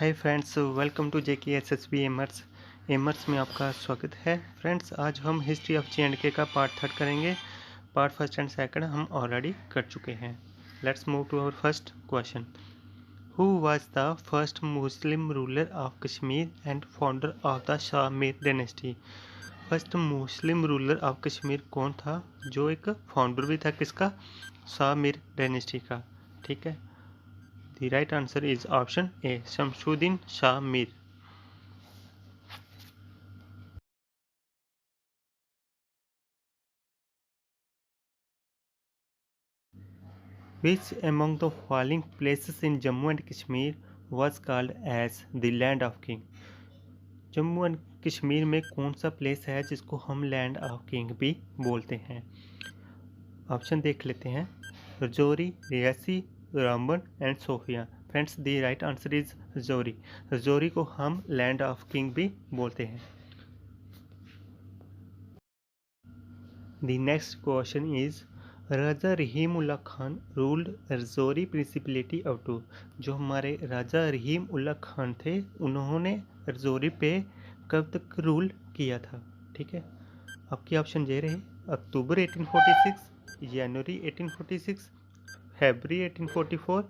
Hi friends, welcome to JK SSB aimers. Aimers में आपका स्वागत है। फ्रेंड्स, आज हम हिस्ट्री ऑफ जे.एंड.के का पार्ट 3 करेंगे। पार्ट फर्स्ट एंड सेकंड हम ऑलरेडी कर चुके हैं। Let's move to our first question. Who was the first Muslim ruler of Kashmir and founder of the Shah Mir dynasty? First Muslim ruler of Kashmir कौन था जो एक फाउंडर भी था किसका? शाह मीर डायनेस्टी का। ठीक है, the right answer is option A, Shamsuddin Shah Mir. Which among the following places in Jammu and Kashmir was called as the land of king? Jammu and Kashmir में कौन सा प्लेस है जिसको हम लैंड ऑफ किंग भी बोलते हैं? ऑप्शन देख लेते हैं। Rajouri, Reasi, Ramban and Sophia. Friends, the right answer is Rajouri. Rajouri को हम लैंड ऑफ किंग भी बोलते हैं। The next question is Raja Rahim Ullah Khan ruled Rajouri principality up to. जो हमारे राजा रहीम उल्ला खान थे उन्होंने रजौरी पे कब तक रूल किया था? ठीक है, आपके ऑप्शन ये रहे। October 1846, January 1846, February 1844,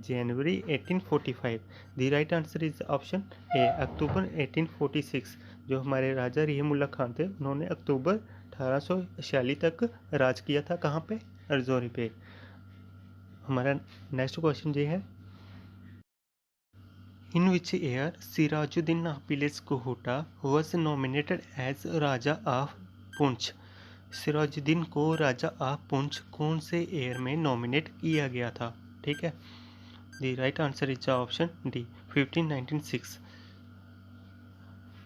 January 1845। The right answer is option A, October 1846। जो हमारे राजा रहीम उल्ला खान थे उन्होंने अक्टूबर 1846 तक राज किया था। कहाँ पे? रजौरी पे। हमारा नेक्स्ट क्वेश्चन ये है, इन विच ईयर सिराजुद्दीन नापिलिस कोहुटा was nominated as Raja of Poonch? Sirajuddin को राजा ऑफ पुंछ कौन से ईयर में नॉमिनेट किया गया था? ठीक है, the right answer is option D, 1596।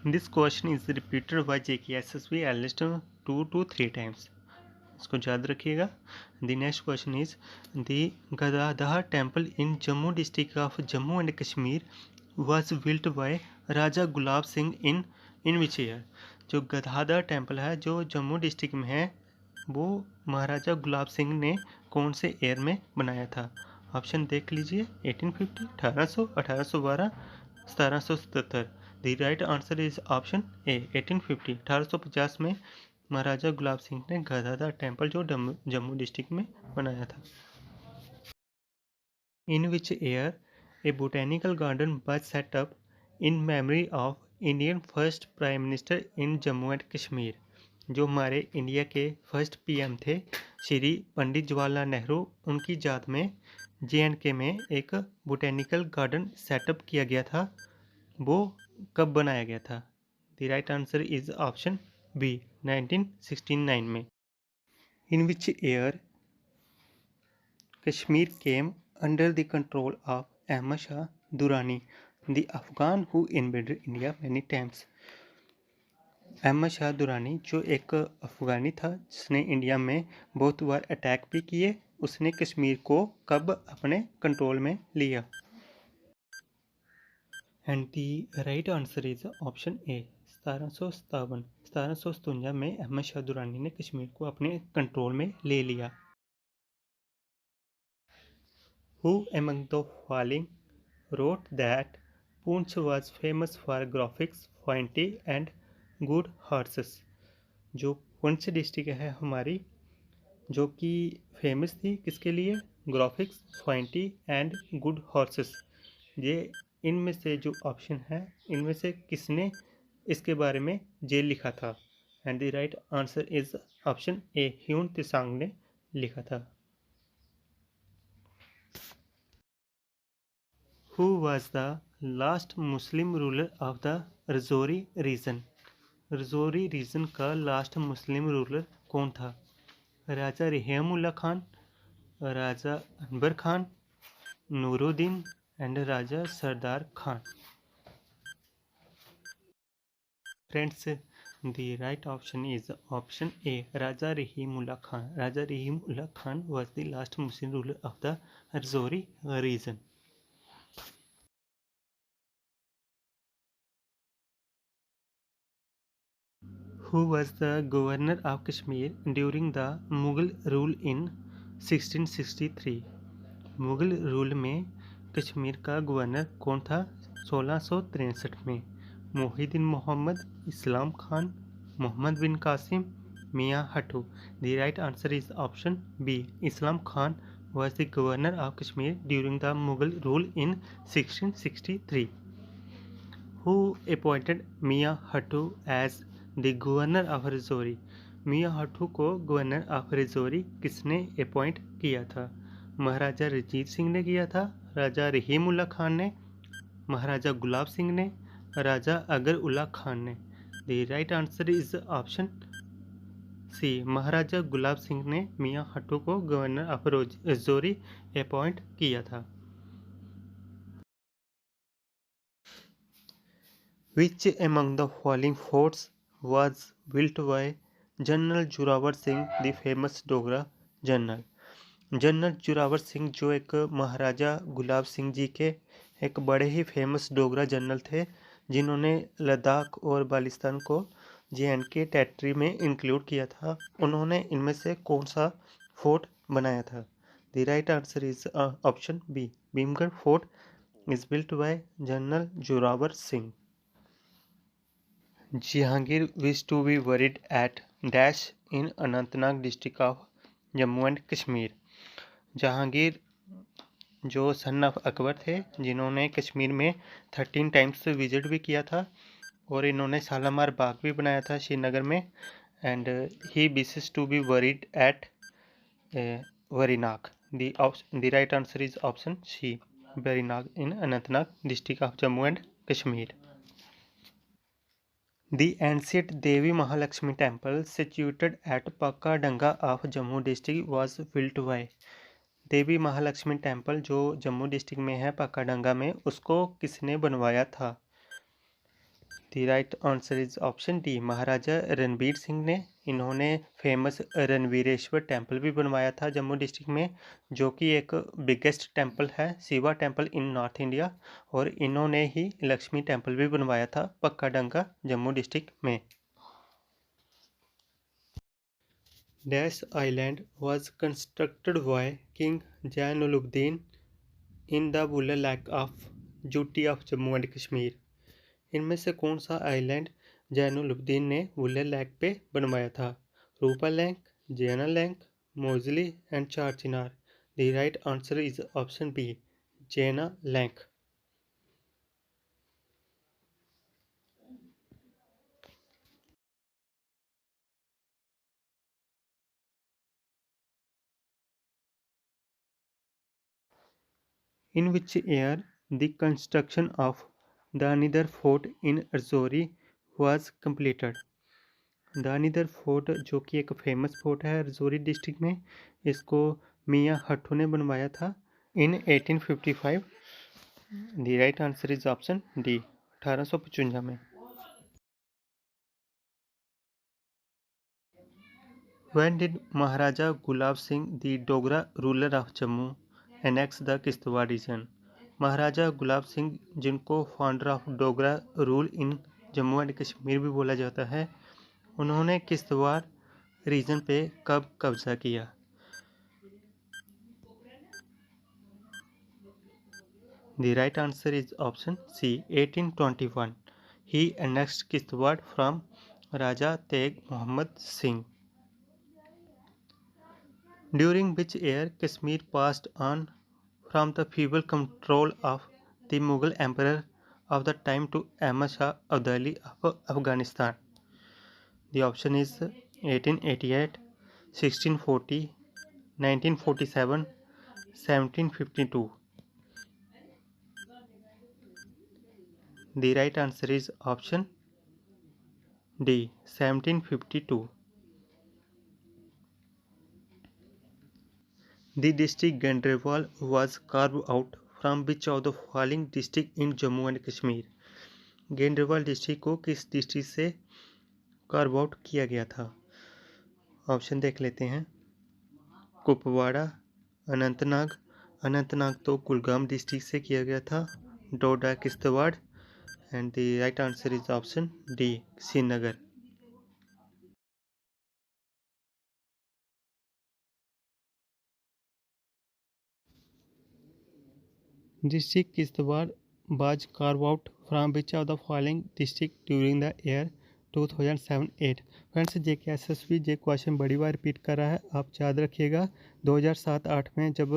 This question is repeated bye JKSSB analyst 2 to 3 times। इसको याद रखिएगा। The next question is the Gadadhar temple in Jammu district of Jammu and Kashmir was built by Raja Gulab Singh in which year? जो Gadadhar temple है जो Jammu district में है वो महाराजा गुलाब सिंह ने कौन से ईयर में बनाया था? ऑप्शन देख लीजिए। 1850, 1800, 1812, 1777। The right answer is option ए, 1850। 1850 में महाराजा गुलाब सिंह ने गदाधर टेम्पल जो जम्मू डिस्ट्रिक्ट में बनाया था। In which year a botanical garden was set up in memory of Indian first prime minister in Jammu and Kashmir? जो हमारे इंडिया के फर्स्ट पीएम थे श्री पंडित जवाहरलाल नेहरू, उनकी याद में जे.एंड.के में एक बोटेनिकल गार्डन सेटअप किया गया था। वो कब बनाया गया था? The right answer is option B, 1969 में। In which year Kashmir came under the control of Ahmad Shah Durrani, the Afghan who invaded India many times? Ahmad Shah Durrani जो एक अफगानी था जिसने इंडिया में बहुत बार अटैक भी किए, उसने कश्मीर को कब अपने कंट्रोल में लिया? And the right answer is option ए, 1757। 1757 में अहमद शाह दुरानी ने कश्मीर को अपने कंट्रोल में ले लिया। Who among the following wrote that Poonch was famous for graphics, poetry and good horses? जो पुंछ डिस्ट्रिक्ट है हमारी, जो कि फेमस थी किसके लिए? Graphics, poetry and good horses. ये इनमें से जो ऑप्शन है इनमें से किसने इसके बारे में जे लिखा था? And the right answer is option A, Hyun Tsang ने लिखा था। Who was the last Muslim ruler of the Rajouri region? Rajouri region का लास्ट मुस्लिम रूलर कौन था? Raja Rahim Ullah Khan, Raja Anbar Khan, Nuruddin and Raja Sardar Khan. Friends, the right option is option A, Raja Rahim Ullah Khan. Raja Rahim Ullah Khan was the last Muslim ruler of the Rajouri region. Who was the governor of Kashmir during the Mughal rule in 1663? Mughal rule में कश्मीर का governor कौन था 1663 में। मोहिद्दीन मोहम्मद, इस्लाम खान, मोहम्मद बिन कासिम, मियाँ हट्टू। The right answer is option B. Islam Khan was the governor of Kashmir during the Mughal rule in 1663. Who appointed मियाँ हट्टू as the governor of Rajouri? मियाँ हट्टू को governor of Rajouri किसने अपॉइंट किया था? महाराजा रंजीत सिंह ने किया था, राजा रहीम उल्ला खान ने, महाराजा गुलाब सिंह ने, राजा अगर उल्ला खान ने। The right answer is option C, Maharaja Gulab Singh ने मियाँ हट्टू को गवर्नर ऑफ रजौरी अपॉइंट किया था। Which among the following forts was built by general Zorawar Singh the famous Dogra general? General Zorawar Singh जो एक महाराजा गुलाब सिंह जी के एक बड़े ही फेमस डोगरा जनरल थे, जिन्होंने लद्दाख और बालिस्तान को JNK टेरिटरी में इंक्लूड किया था, उन्होंने इनमें से कौन सा फोर्ट बनाया था? The right answer is option B, Bhimgarh fort is built by general Zorawar Singh. Jahangir wished to be buried at dash in Anantnag district of Jammu and Kashmir. Jahangir जो सन ऑफ अकबर थे, जिन्होंने कश्मीर में 13 टाइम्स विजिट भी किया था, और इन्होंने शालामार बाग भी बनाया था श्रीनगर में, and he wishes to be buried at Verinag. The right answer is option C, Verinag in Anantnag district of Jammu and Kashmir. The ancient Devi Mahalakshmi temple situated at Pakadanga of Jammu district was built by? Devi Mahalakshmi temple जो Jammu district में है पकाडंगा में, उसको किसने बनवाया था? The right answer is option D, Maharaja Ranbir Singh ने। इन्होंने फेमस रणवीरेश्वर टेम्पल भी बनवाया था जम्मू डिस्ट्रिक्ट में, जो कि एक बिगेस्ट टेम्पल है, Shiva temple in north India, और इन्होंने ही लक्ष्मी टेम्पल भी बनवाया था पक्काडंगा जम्मू डिस्ट्रिक्ट में। Dash island was constructed by King Jainuddin in the Buller Lake of Jutti of Jammu and Kashmir. इनमें से कौन सा आइलैंड जैनुलब्दीन ने बुलर लेक पे बनवाया था? रूपा लैंक, जैना लैंक, मोजली and Char Chinar. The right answer is option B, Zaina Lank. In which year the construction of Danidar Fort in Rajouri was completed? Danidar fort जो कि एक फेमस फोर्ट है रजौरी डिस्ट्रिक्ट में, इसको मियाँ हट्टू ने बनवाया था in 1855। The right answer is option D, 1855 में। When did Maharaja Gulab Singh the Dogra ruler of Jammu annex the Kishtwar region? Maharaja Gulab Singh, जिनको founder of Dogra rule in Jammu and Kashmir भी बोला जाता है, उन्होंने किश्तवाड़ रीजन पे कब कब्जा किया? The right answer is option C, 1821. He annexed Kishtwar from Raja Teg Muhammad Singh. During which year Kashmir passed on from the feeble control of the Mughal Emperor of the time to Ahmad Shah Abdali of Afghanistan? The option is 1888, 1640, 1947, 1752. The right answer is option D, 1752. The district Gandrewal was carved out from which of the following district in Jammu and Kashmir? गेंद्रवाल district को किस district से carve out किया गया था? Option देख लेते हैं। कुपवाड़ा, अनंतनाग, अनंतनाग तो कुलगाम डिस्ट्रिक्ट से किया गया था, Doda Kishtwar, and the right answer is option D, Srinagar. District Kishtwar was carved out from which of the following district during the year 2007-8? Friends JKSSB J question बड़ी बार रिपीट कर रहा है, आप याद रखिएगा। 2007-8 में जब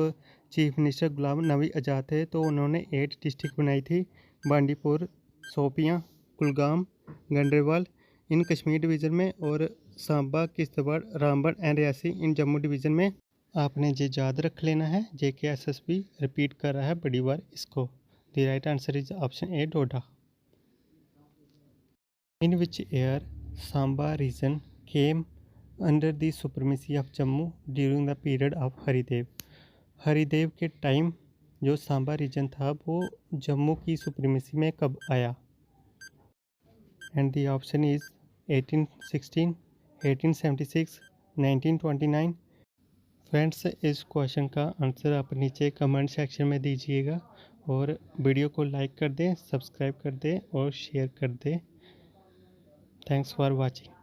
चीफ मिनिस्टर गुलाम नबी आज़ाद थे तो उन्होंने 8 डिस्ट्रिक्ट बनाई थी, बांडीपुर, शोपियां, कुलगाम, गंडेरवाल इन कश्मीर डिवीज़न में, और Samba, Kishtwar, Ramban and Reasi in Jammu division में। आपने ये याद रख लेना है, JKSSB रिपीट कर रहा है बड़ी बार इसको। The right answer is option A, Doda. In which year Samba region came under the supremacy of Jammu during the period of Haridev? Haridev के टाइम जो सांबा रीजन था वो जम्मू की सुप्रीमेसी में कब आया? And the option is 1816, 1876, 1929। Friends इस क्वेश्चन का आंसर आप नीचे कमेंट सेक्शन में दीजिएगा, और वीडियो को लाइक कर दें, सब्सक्राइब कर दें और शेयर कर दें। Thanks for watching.